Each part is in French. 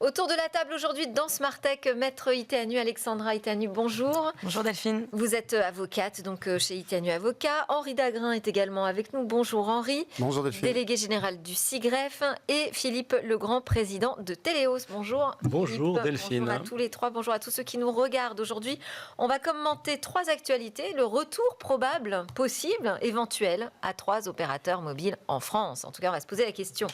Autour de la table aujourd'hui dans Smart Tech, Maître Itanu, Alexandra Itanu, bonjour. Bonjour Delphine. Vous êtes avocate donc chez Itanu Avocat. Henri Dagrin est également avec nous. Bonjour Henri. Bonjour Delphine. Délégué général du SIGREF. Et Philippe Legrand, président de Téléos. Bonjour. Bonjour Philippe. Delphine. Bonjour à tous les trois. Bonjour à tous ceux qui nous regardent aujourd'hui. On va commenter 3 actualités. Le retour probable, possible, éventuel à 3 opérateurs mobiles en France. En tout cas, on va se poser la question.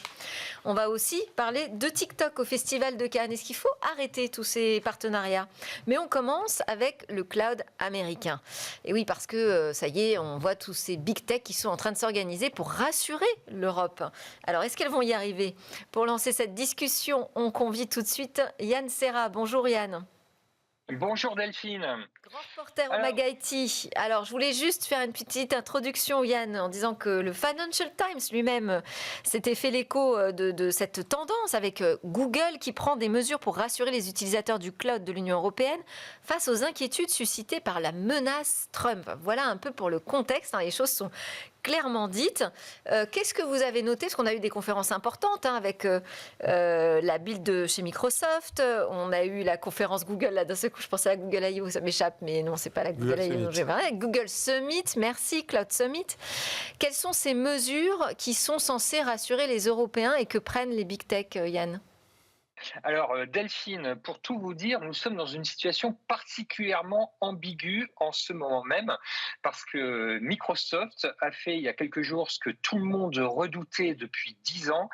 On va aussi parler de TikTok au Festival de Cannes. Est-ce qu'il faut arrêter tous ces partenariats? Mais on commence avec le cloud américain. Et oui, parce que ça y est, on voit tous ces big tech qui sont en train de s'organiser pour rassurer l'Europe. Alors, est-ce qu'elles vont y arriver? Pour lancer cette discussion, on convie tout de suite Yann Serra. Bonjour Yann. Bonjour Delphine. Grand reporter au MAG-IT. Alors, je voulais juste faire une petite introduction, Yann, en disant que le Financial Times lui-même s'était fait l'écho de cette tendance avec Google qui prend des mesures pour rassurer les utilisateurs du cloud de l'Union européenne face aux inquiétudes suscitées par la menace Trump. Voilà un peu pour le contexte. Les choses sont clairement dites. Qu'est-ce que vous avez noté? Parce qu'on a eu des conférences importantes avec la build de chez Microsoft. On a eu la conférence Google. Là, d'un seul coup, je pensais à Google I.O. Ça m'échappe, mais non, c'est pas la Google I.O. Google Summit. Merci, Cloud Summit. Quelles sont ces mesures qui sont censées rassurer les Européens et que prennent les big tech, Yann? Alors Delphine, pour tout vous dire, nous sommes dans une situation particulièrement ambiguë en ce moment même parce que Microsoft a fait il y a quelques jours ce que tout le monde redoutait depuis 10 ans.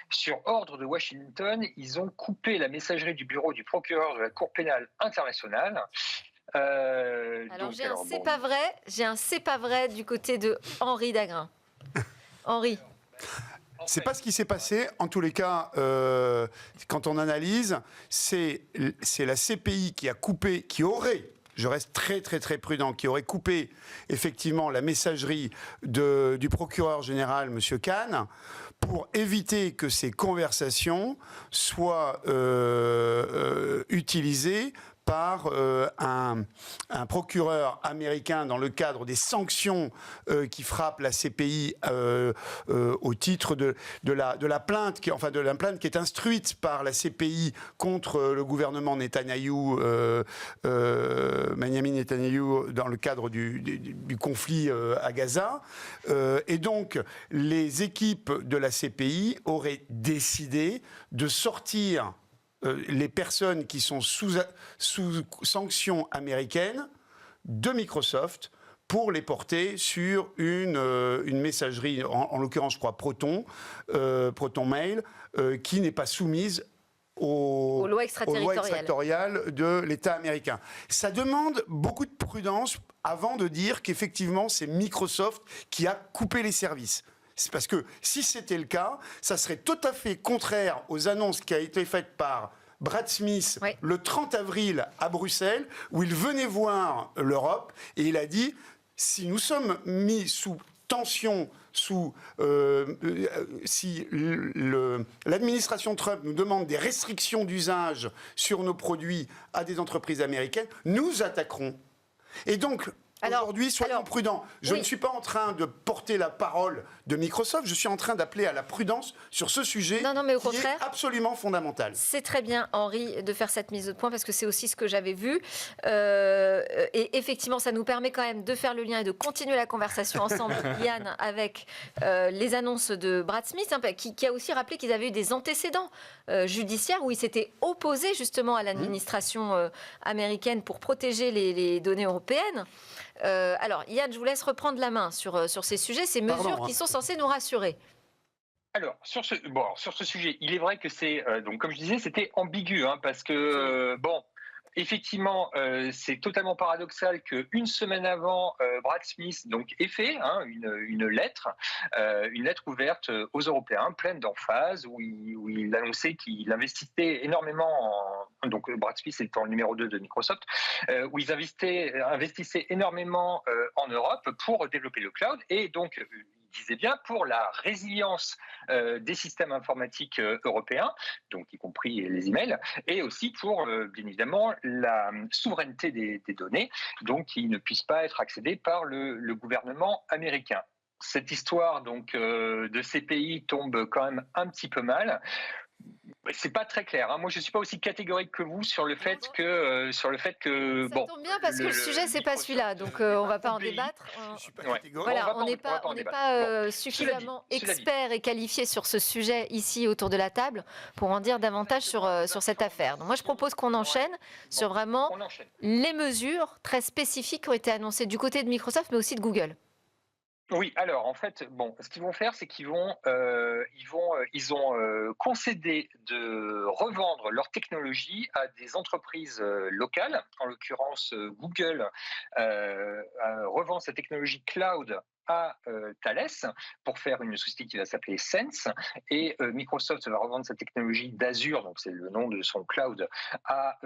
Sur ordre de Washington, ils ont coupé la messagerie du bureau du procureur de la Cour pénale internationale. Alors j'ai un c'est pas vrai du côté de Henri Dagrin. Henri. C'est pas ce qui s'est passé. En tous les cas, quand on analyse, c'est la CPI qui a coupé, qui aurait, je reste très très très prudent, qui aurait coupé effectivement la messagerie du procureur général, M. Khan, pour éviter que ces conversations soient utilisées par un procureur américain dans le cadre des sanctions qui frappent la CPI au titre de la plainte qui est instruite par la CPI contre le gouvernement Netanyahou, Benjamin Netanyahou, dans le cadre du conflit à Gaza. Et donc, les équipes de la CPI auraient décidé de sortir les personnes qui sont sous sanctions américaines de Microsoft pour les porter sur une messagerie, en l'occurrence, je crois, Proton Mail, qui n'est pas soumise aux lois extraterritoriales de l'État américain. Ça demande beaucoup de prudence avant de dire qu'effectivement, c'est Microsoft qui a coupé les services. C'est parce que si c'était le cas, ça serait tout à fait contraire aux annonces qui ont été faites par Brad Smith le 30 avril à Bruxelles, où il venait voir l'Europe et il a dit « Si nous sommes mis sous tension, si l'administration Trump nous demande des restrictions d'usage sur nos produits à des entreprises américaines, nous attaquerons. » Et donc, aujourd'hui, soyons prudents. Je ne suis pas en train de porter la parole de Microsoft, je suis en train d'appeler à la prudence sur ce sujet mais au qui contraire, est absolument fondamental. C'est très bien, Henri, de faire cette mise au point, parce que c'est aussi ce que j'avais vu. Et effectivement, ça nous permet quand même de faire le lien et de continuer la conversation ensemble, Yann, avec les annonces de Brad Smith, qui a aussi rappelé qu'ils avaient eu des antécédents judiciaires où ils s'étaient opposés justement à l'administration américaine pour protéger les données européennes. Alors, Yann, je vous laisse reprendre la main sur ces sujets, ces mesures qui sont censées nous rassurer. Alors, sur ce sujet, il est vrai que c'est, donc comme je disais, c'était ambigu, parce que, effectivement, c'est totalement paradoxal qu'une semaine avant, Brad Smith ait fait une lettre ouverte aux Européens, pleine d'emphase, où il annonçait qu'il investissait énormément donc Brad Smith étant le numéro 2 de Microsoft, où ils investissaient énormément en Europe pour développer le cloud, et donc disait bien pour la résilience des systèmes informatiques européens, donc y compris les emails, et aussi pour bien évidemment la souveraineté des données, donc qui ne puissent pas être accédées par le gouvernement américain. Cette histoire donc de CPI tombe quand même un petit peu mal. c'est pas très clair. Hein. Moi, je suis pas aussi catégorique que vous sur le fait que Ça tombe bien parce que le sujet c'est pas celui-là, donc on va pas en débattre. Je suis pas Ouais. catégorique. Voilà, on va on n'est débattre. pas Bon. suffisamment Cela dit. expert et qualifié sur ce sujet ici autour de la table pour en dire davantage sur cette affaire. Donc moi je propose qu'on enchaîne sur vraiment On enchaîne. les mesures très spécifiques qui ont été annoncées du côté de Microsoft mais aussi de Google. Oui, alors en fait, bon, ce qu'ils vont faire, c'est qu'ils ils ont concédé de revendre leur technologie à des entreprises locales. En l'occurrence, Google revend sa technologie cloud à Thales pour faire une société qui va s'appeler Sense, et Microsoft va revendre sa technologie d'Azure, donc c'est le nom de son cloud, à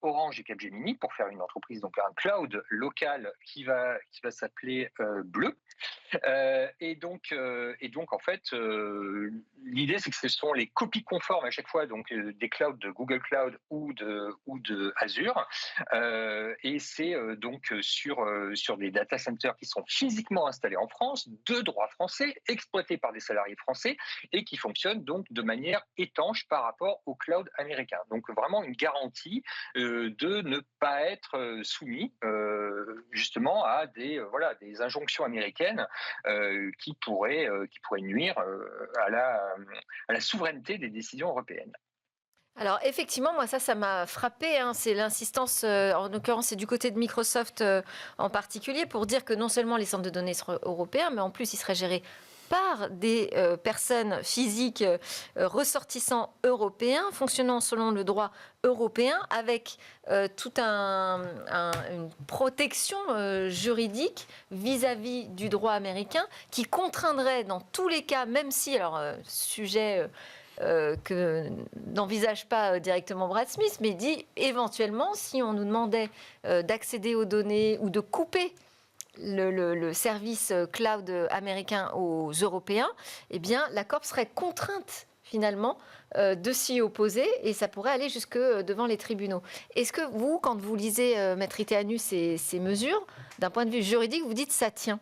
Orange et Capgemini pour faire une entreprise, donc un cloud local qui va s'appeler Bleu. Et donc, en fait, l'idée, c'est que ce sont les copies conformes à chaque fois, donc des clouds de Google Cloud ou de Azure, et c'est donc sur des data centers qui sont physiquement installés en France, de droit français, exploités par des salariés français, et qui fonctionnent donc de manière étanche par rapport au cloud américain. Donc vraiment une garantie de ne pas être soumis justement à des injonctions américaines qui pourraient nuire à la souveraineté des décisions européennes. Alors effectivement, moi ça m'a frappé, hein, c'est l'insistance, en l'occurrence c'est du côté de Microsoft en particulier, pour dire que non seulement les centres de données seraient européens, mais en plus ils seraient gérés par des personnes physiques ressortissants européens, fonctionnant selon le droit européen, avec toute une protection juridique vis-à-vis du droit américain, qui contraindrait dans tous les cas, même si, alors sujet que n'envisage pas directement Brad Smith, mais dit éventuellement, si on nous demandait d'accéder aux données ou de couper le service cloud américain aux Européens, eh bien, la Corp serait contrainte finalement de s'y opposer et ça pourrait aller jusque devant les tribunaux. Est-ce que vous, quand vous lisez, Maître Iteanu, ces mesures, d'un point de vue juridique, vous dites ça tient ?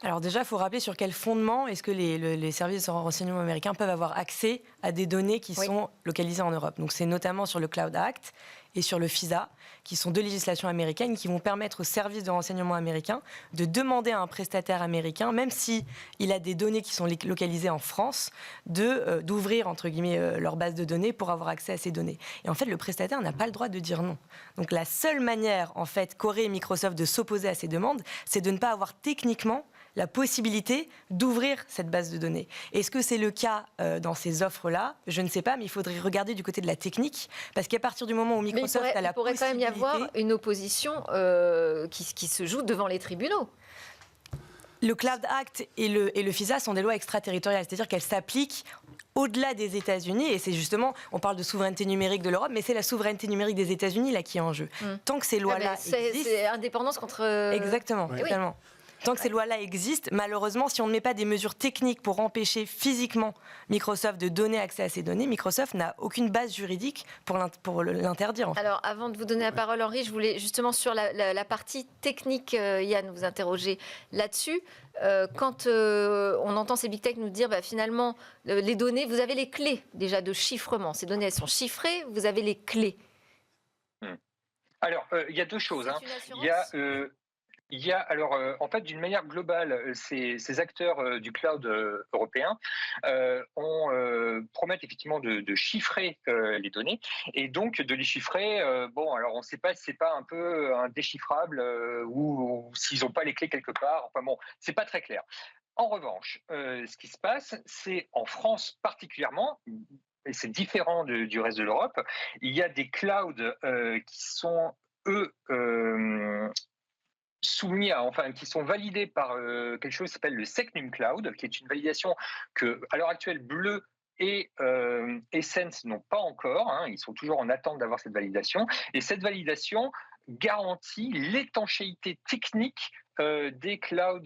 Alors déjà, il faut rappeler sur quel fondement est-ce que les services de renseignement américains peuvent avoir accès à des données qui sont localisées en Europe. Donc c'est notamment sur le Cloud Act et sur le FISA, qui sont deux législations américaines qui vont permettre aux services de renseignement américains de demander à un prestataire américain, même s'il a des données qui sont localisées en France, d'ouvrir, entre guillemets, leur base de données pour avoir accès à ces données. Et en fait, le prestataire n'a pas le droit de dire non. Donc la seule manière, en fait, qu'aurait Microsoft de s'opposer à ces demandes, c'est de ne pas avoir techniquement la possibilité d'ouvrir cette base de données. Est-ce que c'est le cas dans ces offres-là ? Je ne sais pas, mais il faudrait regarder du côté de la technique, parce qu'à partir du moment où Microsoft a la possibilité... Il pourrait quand même y avoir une opposition qui se joue devant les tribunaux. Le Cloud Act et le FISA sont des lois extraterritoriales, c'est-à-dire qu'elles s'appliquent au-delà des États-Unis, et c'est justement, on parle de souveraineté numérique de l'Europe, mais c'est la souveraineté numérique des États-Unis là qui est en jeu. Tant que ces lois-là existent... C'est indépendance contre... Exactement, totalement. Tant que ces lois-là existent, malheureusement, si on ne met pas des mesures techniques pour empêcher physiquement Microsoft de donner accès à ces données, Microsoft n'a aucune base juridique pour l'interdire. En fait. Alors, avant de vous donner la parole, Henri, je voulais justement sur la partie technique, Yann, vous interroger là-dessus. Quand on entend ces big tech nous dire, finalement, les données, vous avez les clés déjà de chiffrement. Ces données, elles sont chiffrées, vous avez les clés. Alors, il y a deux choses. Il y a alors en fait d'une manière globale ces acteurs du cloud européen promettent effectivement de chiffrer les données et donc de les chiffrer. Alors on ne sait pas si c'est pas un peu indéchiffrable ou s'ils n'ont pas les clés quelque part. Enfin bon, c'est pas très clair. En revanche, ce qui se passe, c'est en France particulièrement. Et c'est différent du reste de l'Europe. Il y a des clouds qui sont eux qui sont validés par quelque chose qui s'appelle le Secnum Cloud, qui est une validation que, à l'heure actuelle, Bleu et Essence n'ont pas encore. Ils sont toujours en attente d'avoir cette validation. Et cette validation garantit l'étanchéité technique des clouds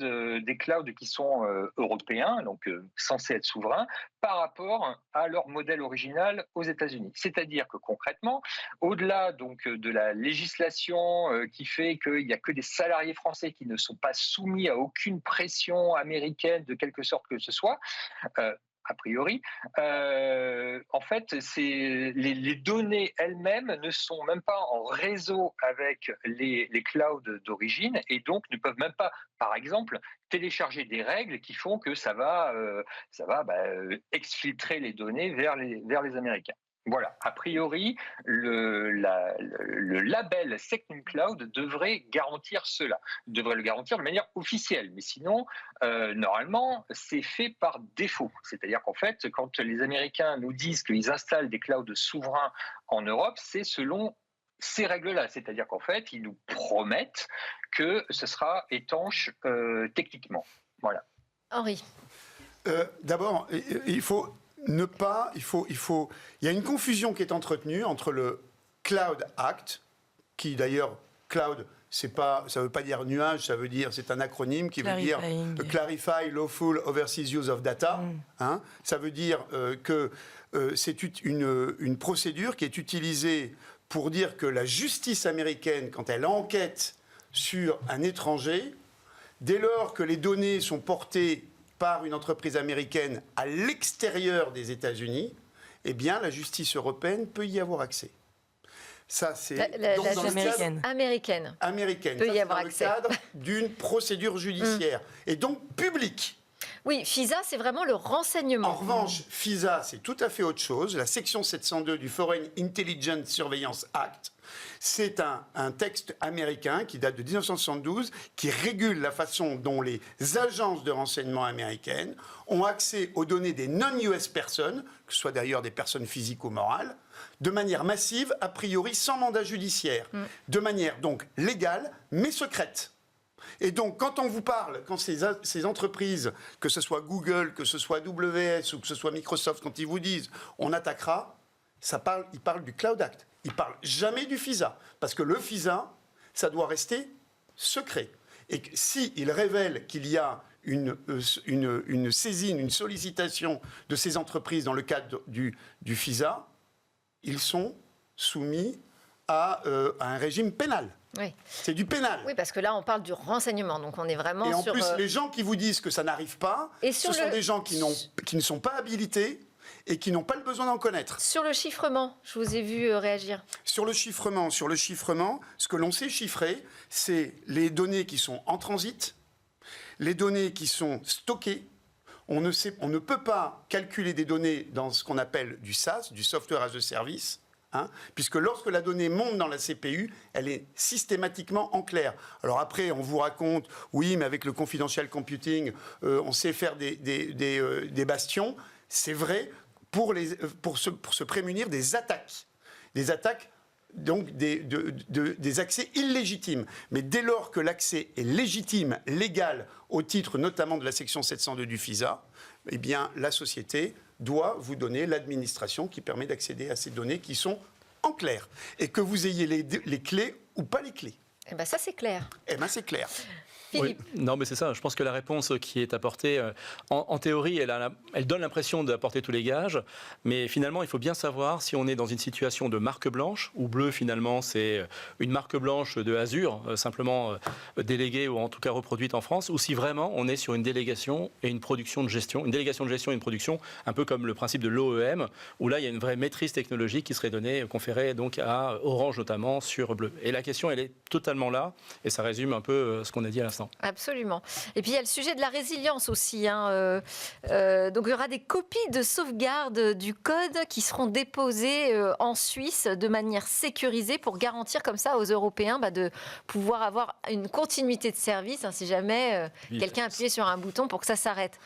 qui sont européens, donc censés être souverains, par rapport à leur modèle original aux États-Unis. C'est-à-dire que concrètement, au-delà donc de la législation qui fait qu'il n'y a que des salariés français qui ne sont pas soumis à aucune pression américaine de quelque sorte que ce soit, a priori, en fait, les données elles-mêmes ne sont même pas en réseau avec les clouds d'origine et donc ne peuvent même pas, par exemple, télécharger des règles qui font que ça va exfiltrer les données vers les Américains. Voilà, a priori, le label SecNumCloud devrait garantir cela, devrait le garantir de manière officielle, mais sinon, normalement, c'est fait par défaut. C'est-à-dire qu'en fait, quand les Américains nous disent qu'ils installent des clouds souverains en Europe, c'est selon ces règles-là, c'est-à-dire qu'en fait, ils nous promettent que ce sera étanche techniquement. Voilà. Henri. D'abord, il y a une confusion qui est entretenue entre le Cloud Act, qui d'ailleurs, cloud, ça ne veut pas dire nuage, c'est un acronyme qui veut dire Clarify Lawful Overseas Use of Data. Ça veut dire que c'est une procédure qui est utilisée pour dire que la justice américaine, quand elle enquête sur un étranger, dès lors que les données sont portées par une entreprise américaine à l'extérieur des États-Unis, eh bien, la justice européenne peut y avoir accès. Ça, c'est dans américaine. Peut y avoir accès. Dans le cadre d'une procédure judiciaire et donc publique. Oui, FISA, c'est vraiment le renseignement. En revanche, FISA, c'est tout à fait autre chose. La section 702 du Foreign Intelligence Surveillance Act, c'est un texte américain qui date de 1972, qui régule la façon dont les agences de renseignement américaines ont accès aux données des non-US personnes, que ce soit d'ailleurs des personnes physiques ou morales, de manière massive, a priori sans mandat judiciaire, de manière donc légale, mais secrète. Et donc, quand on vous parle, quand ces entreprises, que ce soit Google, que ce soit AWS ou que ce soit Microsoft, quand ils vous disent « on attaquera », ils parlent du Cloud Act. Ils ne parlent jamais du FISA. Parce que le FISA, ça doit rester secret. Et s'ils révèlent qu'il y a une saisine, une sollicitation de ces entreprises dans le cadre du FISA, ils sont soumis à un régime pénal. Oui. C'est du pénal. Oui, parce que là, on parle du renseignement, donc on est vraiment sur... Et en plus, les gens qui vous disent que ça n'arrive pas, ce sont des gens qui ne sont pas habilités et qui n'ont pas le besoin d'en connaître. Sur le chiffrement, je vous ai vu réagir. Sur le chiffrement, ce que l'on sait chiffrer, c'est les données qui sont en transit, les données qui sont stockées. On ne peut pas calculer des données dans ce qu'on appelle du SaaS, du Software as a Service, puisque lorsque la donnée monte dans la CPU, elle est systématiquement en clair. Alors après, on vous raconte, oui, mais avec le confidential computing, on sait faire des bastions. C'est vrai pour se prémunir des attaques. Des attaques, donc des accès illégitimes. Mais dès lors que l'accès est légitime, légal, au titre notamment de la section 702 du FISA, eh bien, la société doit vous donner l'administration qui permet d'accéder à ces données qui sont en clair. Et que vous ayez les clés ou pas les clés. Eh bien, ça, c'est clair. Eh bien, c'est clair. Oui. Non, mais c'est ça. Je pense que la réponse qui est apportée, en théorie, elle donne l'impression d'apporter tous les gages, mais finalement, il faut bien savoir si on est dans une situation de marque blanche, ou bleu, finalement, c'est une marque blanche de Azure, simplement déléguée ou en tout cas reproduite en France, ou si vraiment on est sur une délégation et une production de gestion, une délégation de gestion et une production, un peu comme le principe de l'OEM, où là, il y a une vraie maîtrise technologique qui serait donnée, conférée donc à Orange notamment sur bleu. Et la question, elle est totalement là, et ça résume un peu ce qu'on a dit à l'instant. Absolument. Et puis il y a le sujet de la résilience aussi. Donc il y aura des copies de sauvegarde du code qui seront déposées en Suisse de manière sécurisée pour garantir comme ça aux Européens de pouvoir avoir une continuité de service si jamais quelqu'un appuyait sur un bouton pour que ça s'arrête.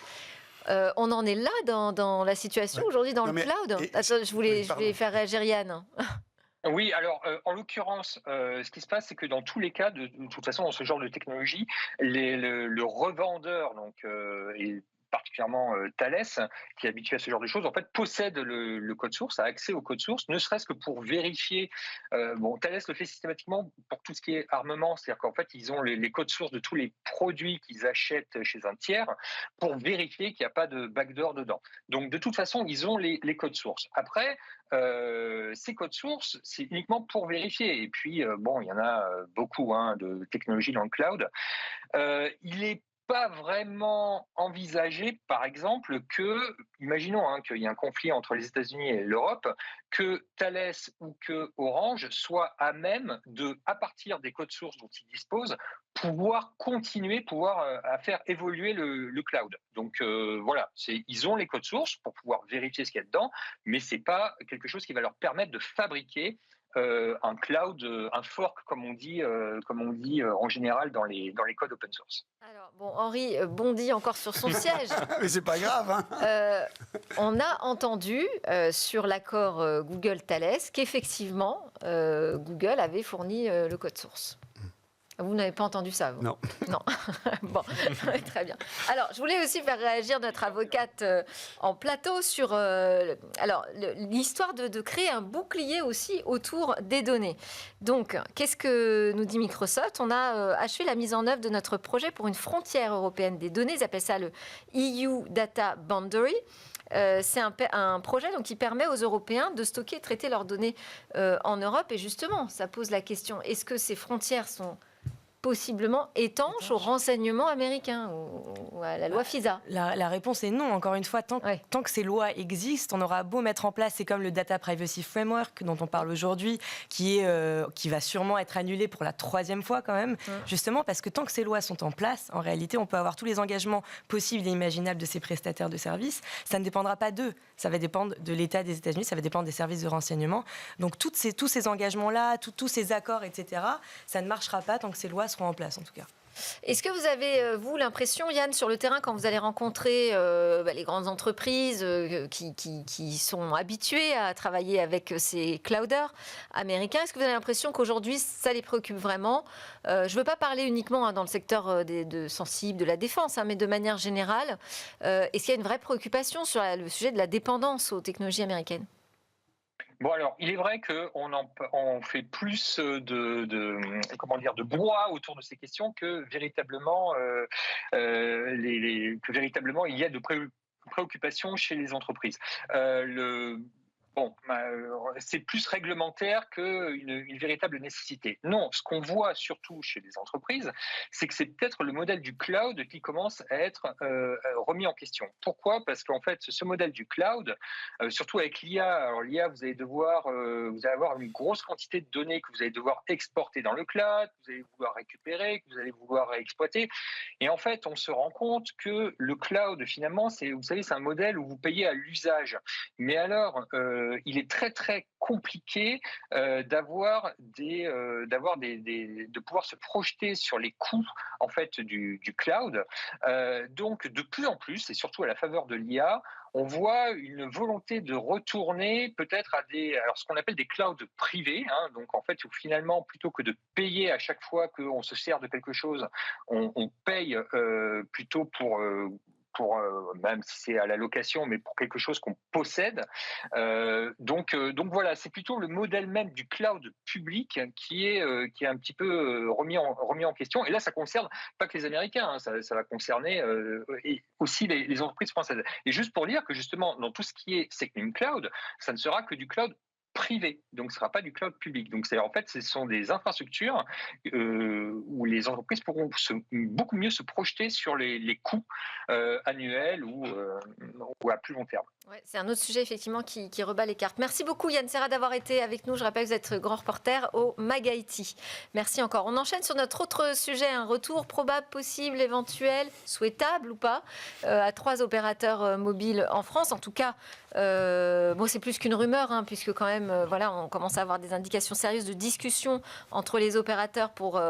On en est là dans la situation aujourd'hui dans le cloud. Attends, je voulais faire réagir Yann. Oui, alors en l'occurrence, ce qui se passe, c'est que dans tous les cas, de toute façon, dans ce genre de technologie, le revendeur, donc, et particulièrement Thales, qui est habitué à ce genre de choses, en fait, possède le code source, a accès au code source, ne serait-ce que pour vérifier. Thales le fait systématiquement pour tout ce qui est armement, c'est-à-dire qu'en fait, ils ont les codes sources de tous les produits qu'ils achètent chez un tiers pour vérifier qu'il n'y a pas de backdoor dedans. Donc, de toute façon, ils ont les codes sources. Après, ces codes sources, c'est uniquement pour vérifier. Et puis, il y en a beaucoup de technologies dans le cloud. Il est pas vraiment envisagé, par exemple, imaginons qu'il y ait un conflit entre les États-Unis et l'Europe, que Thales ou que Orange soient à même de, à partir des codes sources dont ils disposent, pouvoir à faire évoluer le cloud. Donc voilà, ils ont les codes sources pour pouvoir vérifier ce qu'il y a dedans, mais c'est pas quelque chose qui va leur permettre de fabriquer un cloud, un fork comme on dit en général dans les codes open source. Alors, bon, Henri bondit encore sur son siège. Mais c'est pas grave. Hein. On a entendu sur l'accord Google-Thales qu'effectivement, Google avait fourni le code source. Vous n'avez pas entendu ça, vous? Non. Non. Bon, très bien. Alors, je voulais aussi faire réagir notre avocate en plateau sur l'histoire de créer un bouclier aussi autour des données. Donc, qu'est-ce que nous dit Microsoft? On a achevé la mise en œuvre de notre projet pour une frontière européenne des données. Ils appellent ça le EU Data Boundary. C'est un projet qui permet aux Européens de stocker et traiter leurs données en Europe. Et justement, ça pose la question, est-ce que ces frontières sont possiblement étanches aux renseignements américains ou à la loi FISA? La réponse est non. Encore une fois, tant que ces lois existent, on aura beau mettre en place, c'est comme le Data Privacy Framework dont on parle aujourd'hui, qui va sûrement être annulé pour la 3e fois quand même, justement parce que tant que ces lois sont en place, en réalité, on peut avoir tous les engagements possibles et imaginables de ces prestataires de services. Ça ne dépendra pas d'eux. Ça va dépendre de l'État des États-Unis, ça va dépendre des services de renseignement. Donc tous ces engagements-là, tous ces accords, etc., ça ne marchera pas tant que ces lois seront en place, en tout cas. Est-ce que vous avez, vous, l'impression, Yann, sur le terrain, quand vous allez rencontrer les grandes entreprises qui sont habituées à travailler avec ces clouders américains, est-ce que vous avez l'impression qu'aujourd'hui, ça les préoccupe vraiment? Je ne veux pas parler uniquement dans le secteur sensible de la défense, mais de manière générale, est-ce qu'il y a une vraie préoccupation sur le sujet de la dépendance aux technologies américaines? Bon, alors, il est vrai qu'on fait plus de brouhaha autour de ces questions que véritablement, il y a de préoccupations chez les entreprises. C'est plus réglementaire qu'une véritable nécessité. Non, ce qu'on voit surtout chez les entreprises, c'est que c'est peut-être le modèle du cloud qui commence à être remis en question. Pourquoi? Parce qu'en fait, ce modèle du cloud, surtout avec l'IA, alors l'IA, vous allez avoir une grosse quantité de données que vous allez devoir exporter dans le cloud, que vous allez vouloir récupérer, que vous allez vouloir exploiter. Et en fait, on se rend compte que le cloud, finalement, c'est un modèle où vous payez à l'usage. Mais alors, il est très très compliqué de pouvoir se projeter sur les coûts en fait du cloud. Donc de plus en plus, et surtout à la faveur de l'IA, on voit une volonté de retourner peut-être à ce qu'on appelle des clouds privés. Donc en fait, où finalement, plutôt que de payer à chaque fois qu'on se sert de quelque chose, on paye plutôt pour même si c'est à la location, mais pour quelque chose qu'on possède. Donc voilà, c'est plutôt le modèle même du cloud public qui est un petit peu remis en question. Et là, ça concerne pas que les Américains, ça va concerner et aussi les entreprises françaises. Et juste pour dire que justement, dans tout ce qui est Secnum Cloud, ça ne sera que du cloud privé, donc ce ne sera pas du cloud public. Donc en fait, ce sont des infrastructures où les entreprises pourront beaucoup mieux se projeter sur les coûts annuels ou à plus long terme. Ouais, c'est un autre sujet effectivement qui rebat les cartes. Merci beaucoup Yann Serra d'avoir été avec nous. Je rappelle que vous êtes grand reporter au MAG-IT. Merci encore. On enchaîne sur notre autre sujet, un retour probable, possible, éventuel, souhaitable ou pas, à 3 opérateurs mobiles en France. En tout cas, c'est plus qu'une rumeur, puisque quand même, on commence à avoir des indications sérieuses de discussion entre les opérateurs pour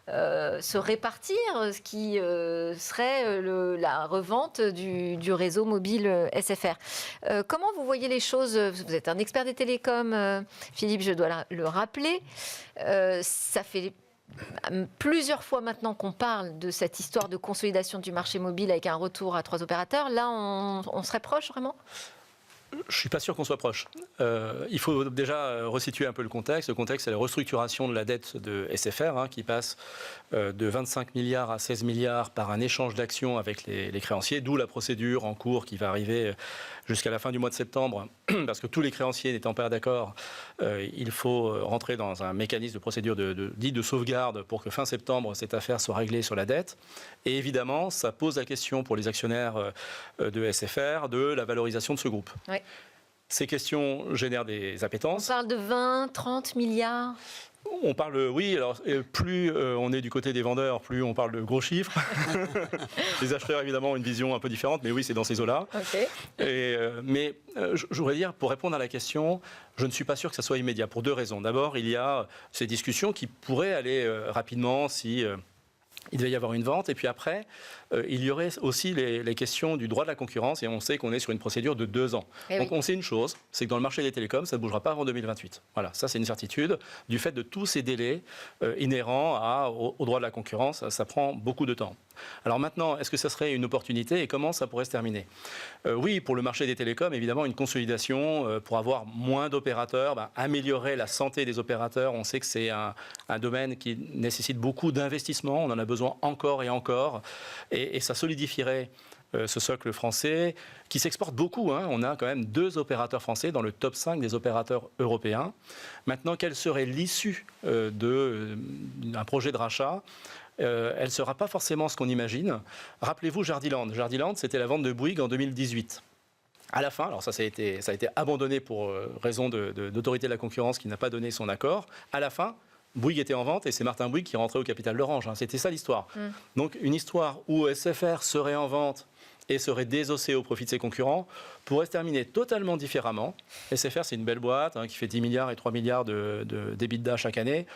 se répartir ce qui serait la revente du réseau mobile SFR. Comment vous voyez les choses? Vous êtes un expert des télécoms, Philippe, je dois le rappeler. Ça fait plusieurs fois maintenant qu'on parle de cette histoire de consolidation du marché mobile avec un retour à 3 opérateurs. Là, on serait proche vraiment? Je ne suis pas sûr qu'on soit proche. Il faut déjà resituer un peu le contexte. Le contexte, c'est la restructuration de la dette de SFR, qui passe de 25 milliards à 16 milliards par un échange d'actions avec les créanciers, d'où la procédure en cours qui va arriver jusqu'à la fin du mois de septembre, parce que tous les créanciers n'étant pas d'accord, il faut rentrer dans un mécanisme de procédure dit de sauvegarde pour que fin septembre, cette affaire soit réglée sur la dette. Et évidemment, ça pose la question pour les actionnaires de SFR de la valorisation de ce groupe. Oui. Ces questions génèrent des appétences. On parle de 20, 30 milliards. On parle, oui, alors plus on est du côté des vendeurs, plus on parle de gros chiffres. Les acheteurs, évidemment, ont une vision un peu différente, mais oui, c'est dans ces eaux-là. Okay. Mais je voudrais dire, pour répondre à la question, je ne suis pas sûr que ça soit immédiat, pour deux raisons. D'abord, il y a ces discussions qui pourraient aller rapidement si... il devait y avoir une vente, et puis après, il y aurait aussi les questions du droit de la concurrence, et on sait qu'on est sur une procédure de 2 ans. Donc on sait une chose, c'est que dans le marché des télécoms, ça ne bougera pas avant 2028. Voilà, ça c'est une certitude. Du fait de tous ces délais inhérents au droit de la concurrence, ça prend beaucoup de temps. Alors maintenant, est-ce que ça serait une opportunité et comment ça pourrait se terminer ? Oui, pour le marché des télécoms, évidemment, une consolidation pour avoir moins d'opérateurs, améliorer la santé des opérateurs. On sait que c'est un domaine qui nécessite beaucoup d'investissements. On en a besoin encore et encore. Et ça solidifierait ce socle français qui s'exporte beaucoup. On a quand même 2 opérateurs français dans le top 5 des opérateurs européens. Maintenant, quelle serait l'issue d'un projet de rachat ? Elle ne sera pas forcément ce qu'on imagine. Rappelez-vous Jardiland. Jardiland, c'était la vente de Bouygues en 2018. À la fin, alors ça a été abandonné pour raison d'autorité de la concurrence qui n'a pas donné son accord. À la fin, Bouygues était en vente et c'est Martin Bouygues qui rentrait au capital d'Orange. C'était ça l'histoire. Donc une histoire où SFR serait en vente et serait désossé au profit de ses concurrents, pourrait se terminer totalement différemment. SFR, c'est une belle boîte qui fait 10 milliards et 3 milliards d'EBITDA chaque année.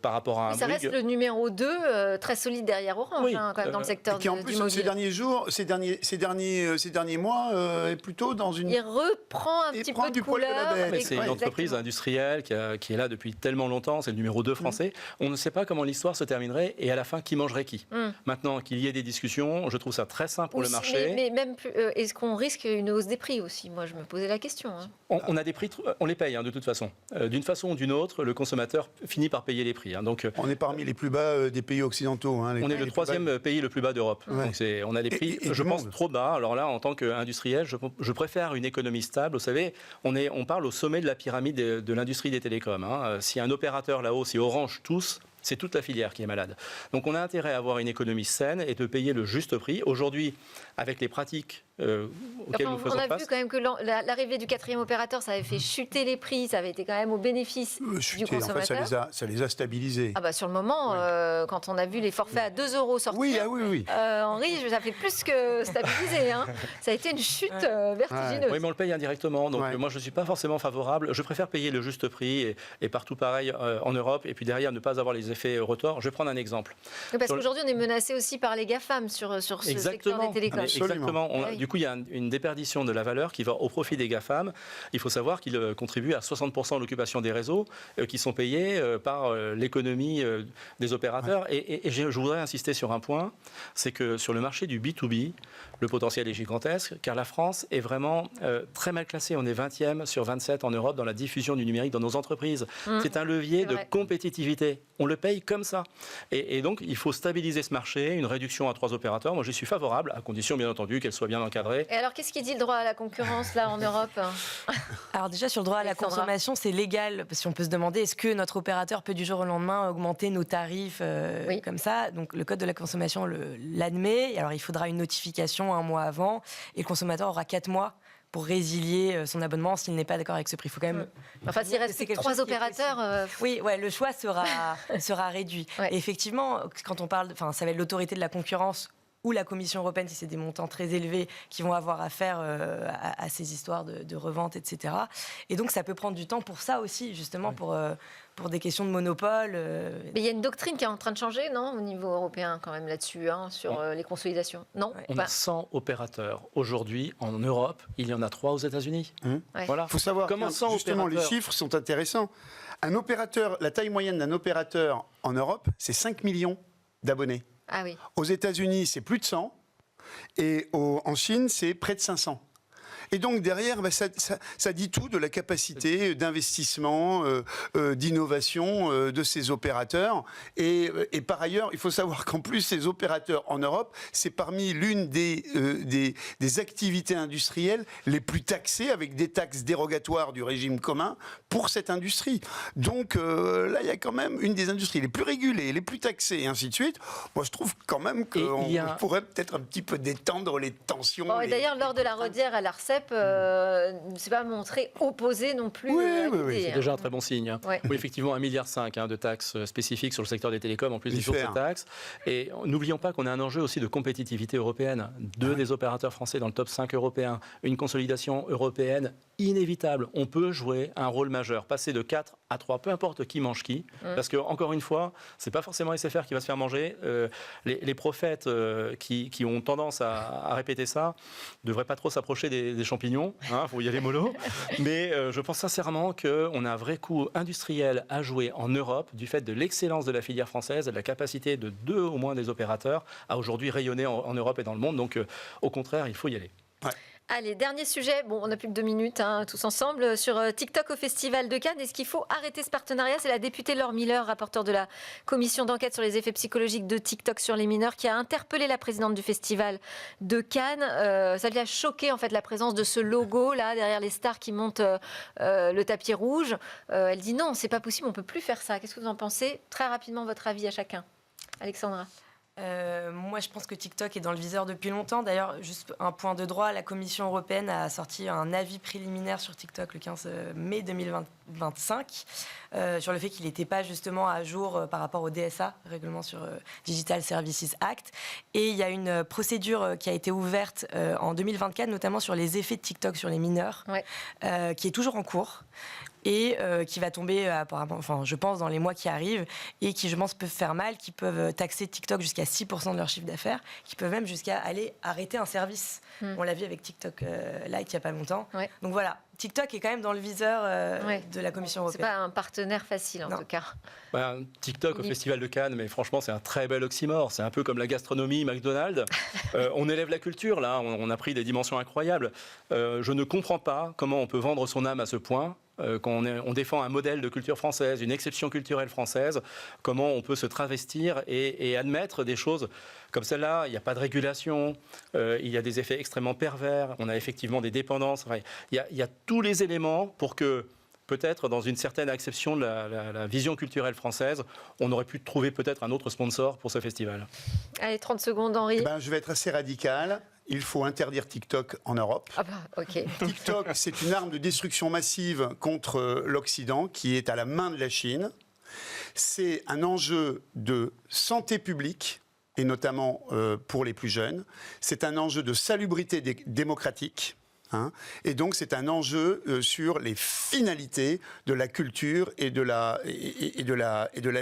Par rapport à un ça Bouygues. reste le numéro 2, très solide derrière Orange, quand même, dans le secteur qui en plus, du ces derniers jours, ces derniers mois, est plutôt dans une... Il reprend un petit peu de couleur. C'est une entreprise industrielle qui est là depuis tellement longtemps, c'est le numéro 2 français. On ne sait pas comment l'histoire se terminerait et à la fin, qui mangerait qui. Maintenant, qu'il y ait des discussions, je trouve ça très simple pour le marché. Mais même, est-ce qu'on risque une hausse des prix aussi ? Moi, je me posais la question. On a des prix, on les paye de toute façon. D'une façon ou d'une autre, le consommateur finit par payer les prix. Donc, on est parmi les plus bas des pays occidentaux. On est le 3e pays le plus bas d'Europe. Ouais. Donc on a des prix, je pense, trop bas. Alors là, en tant qu'industriel, je préfère une économie stable. Vous savez, on parle au sommet de la pyramide de l'industrie des télécoms. Si un opérateur là-haut, si Orange tous, c'est toute la filière qui est malade. Donc on a intérêt à avoir une économie saine et de payer le juste prix. Aujourd'hui, avec les pratiques auxquelles nous faisons face... On a vu quand même que l'arrivée du 4e opérateur, ça avait fait chuter les prix, ça avait été quand même au bénéfice du consommateur. En fait, ça les a stabilisés. Sur le moment, quand on a vu les forfaits à 2 € sortir, oui. Henri, ça fait plus que stabilisé. Ça a été une chute vertigineuse. Oui, mais on le paye indirectement. Donc moi, je ne suis pas forcément favorable. Je préfère payer le juste prix et partout pareil en Europe. Et puis derrière, ne pas avoir les effets retors. Je vais prendre un exemple. Parce qu'aujourd'hui, on est menacé aussi par les GAFAM sur ce secteur des télécoms. Exactement. Du coup, il y a une déperdition de la valeur qui va au profit des GAFAM. Il faut savoir qu'ils contribuent à 60% de l'occupation des réseaux qui sont payés par l'économie des opérateurs. Et je voudrais insister sur un point, c'est que sur le marché du B2B, le potentiel est gigantesque, car la France est vraiment très mal classée. On est 20e sur 27 en Europe dans la diffusion du numérique dans nos entreprises. C'est un levier de compétitivité. On le paye comme ça. Et donc, il faut stabiliser ce marché, une réduction à 3 opérateurs. Moi, j'y suis favorable, à condition, bien entendu, qu'elle soit bien encadrée. Et alors, qu'est-ce qui dit le droit à la concurrence, là, en Europe ? Alors déjà, sur le droit à la consommation, c'est légal, parce qu'on peut se demander, est-ce que notre opérateur peut du jour au lendemain augmenter nos tarifs comme ça ? Donc, le Code de la consommation l'admet. Alors, il faudra une notification 1 mois avant, et le consommateur aura 4 mois pour résilier son abonnement s'il n'est pas d'accord avec ce prix. Il faut quand même... Enfin, s'il reste 3 opérateurs... Oui, le choix sera réduit. Ouais. Et effectivement, quand on parle... ça va être l'autorité de la concurrence ou la Commission européenne, si c'est des montants très élevés, qui vont avoir affaire à ces histoires de revente, etc. Et donc, ça peut prendre du temps pour ça aussi, justement, pour des questions de monopole. Mais il y a une doctrine qui est en train de changer, non, au niveau européen, quand même, là-dessus, sur les consolidations. Non, on a 100 opérateurs. Aujourd'hui, en Europe, il y en a 3 aux États-Unis. Voilà. Il faut savoir que, justement, les chiffres sont intéressants. Un opérateur, la taille moyenne d'un opérateur en Europe, c'est 5 millions d'abonnés. Ah oui. Aux États-Unis, c'est plus de 100. Et en Chine, c'est près de 500. Et donc derrière, ça dit tout de la capacité d'investissement, d'innovation de ces opérateurs. Et par ailleurs, il faut savoir qu'en plus, ces opérateurs en Europe, c'est parmi l'une des activités industrielles les plus taxées, avec des taxes dérogatoires du régime commun pour cette industrie. Donc là, il y a quand même une des industries les plus régulées, les plus taxées, et ainsi de suite. Moi, je trouve quand même qu'on pourrait peut-être un petit peu détendre les tensions. Bon, et d'ailleurs, lors de la Rodière à l'ARCEP, ne s'est pas montré opposé non plus. Oui, c'est déjà un très bon signe. Hein. Ouais. Oui, effectivement, 1,5 milliard de taxes spécifiques sur le secteur des télécoms, en plus des autres taxes. Et n'oublions pas qu'on a un enjeu aussi de compétitivité européenne. Des opérateurs français dans le top 5 européen, une consolidation européenne inévitable. On peut jouer un rôle majeur, passer de 4 à 3, peu importe qui mange qui, parce que encore une fois, c'est pas forcément SFR qui va se faire manger. Les prophètes qui ont tendance à répéter ça ne devraient pas trop s'approcher des champignons. Faut y aller mollo. Mais je pense sincèrement qu'on a un vrai coup industriel à jouer en Europe du fait de l'excellence de la filière française et de la capacité de 2 au moins des opérateurs à aujourd'hui rayonner en Europe et dans le monde. Donc, au contraire, il faut y aller. Ouais. Allez, dernier sujet. Bon, on n'a plus que 2 minutes, tous ensemble. Sur TikTok au Festival de Cannes, est-ce qu'il faut arrêter ce partenariat? C'est la députée Laure Miller, rapporteure de la commission d'enquête sur les effets psychologiques de TikTok sur les mineurs, qui a interpellé la présidente du Festival de Cannes. Ça lui a choqué, en fait, la présence de ce logo, là, derrière les stars qui montent le tapis rouge. Elle dit non, c'est pas possible, on peut plus faire ça. Qu'est-ce que vous en pensez? Très rapidement, votre avis à chacun. Alexandra. Moi, je pense que TikTok est dans le viseur depuis longtemps. D'ailleurs, juste un point de droit, la Commission européenne a sorti un avis préliminaire sur TikTok le 15 mai 2025 sur le fait qu'il n'était pas justement à jour par rapport au DSA, Règlement sur Digital Services Act. Et il y a une procédure qui a été ouverte en 2024, notamment sur les effets de TikTok sur les mineurs, qui est toujours en cours. Et qui va tomber, apparemment, enfin, je pense, dans les mois qui arrivent, et qui, je pense, peuvent faire mal, qui peuvent taxer TikTok jusqu'à 6% de leur chiffre d'affaires, qui peuvent même jusqu'à aller arrêter un service. On l'a vu avec TikTok Lite il n'y a pas longtemps. Donc voilà, TikTok est quand même dans le viseur de la Commission européenne. C'est pas un partenaire facile, en tout cas. TikTok au Festival de Cannes, mais franchement, c'est un très bel oxymore. C'est un peu comme la gastronomie McDonald's. On élève la culture, là. On a pris des dimensions incroyables. Je ne comprends pas comment on peut vendre son âme à ce point. Quand on défend un modèle de culture française, une exception culturelle française, comment on peut se travestir et admettre des choses comme celle-là. Il n'y a pas de régulation, il y a des effets extrêmement pervers, on a effectivement des dépendances. Il y a tous les éléments pour que, peut-être dans une certaine acception de la vision culturelle française, on aurait pu trouver peut-être un autre sponsor pour ce festival. Allez, 30 secondes, Henri. Je vais être assez radical. Il faut interdire TikTok en Europe. Ok. TikTok, c'est une arme de destruction massive contre l'Occident qui est à la main de la Chine. C'est un enjeu de santé publique, et notamment pour les plus jeunes. C'est un enjeu de salubrité démocratique. Et donc c'est un enjeu sur les finalités de la culture et de la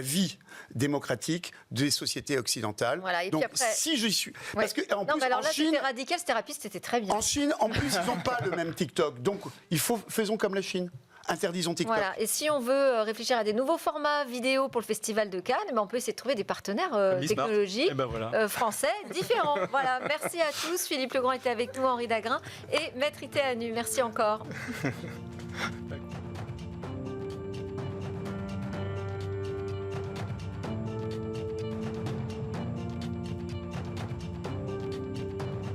vie démocratique des sociétés occidentales. Voilà, et donc puis après... si j'y suis, parce que en plus, alors en là Chine, c'était radical, c'était rapide, c'était très bien. En Chine, en plus, ils n'ont pas le même TikTok, donc faisons comme la Chine. Interdisons TikTok. Voilà. Et si on veut réfléchir à des nouveaux formats vidéo pour le Festival de Cannes, on peut essayer de trouver des partenaires technologiques français différents. Voilà. Merci à tous. Philippe Legrand était avec nous, Henri Dagrin et Maître Itéanu. Merci encore.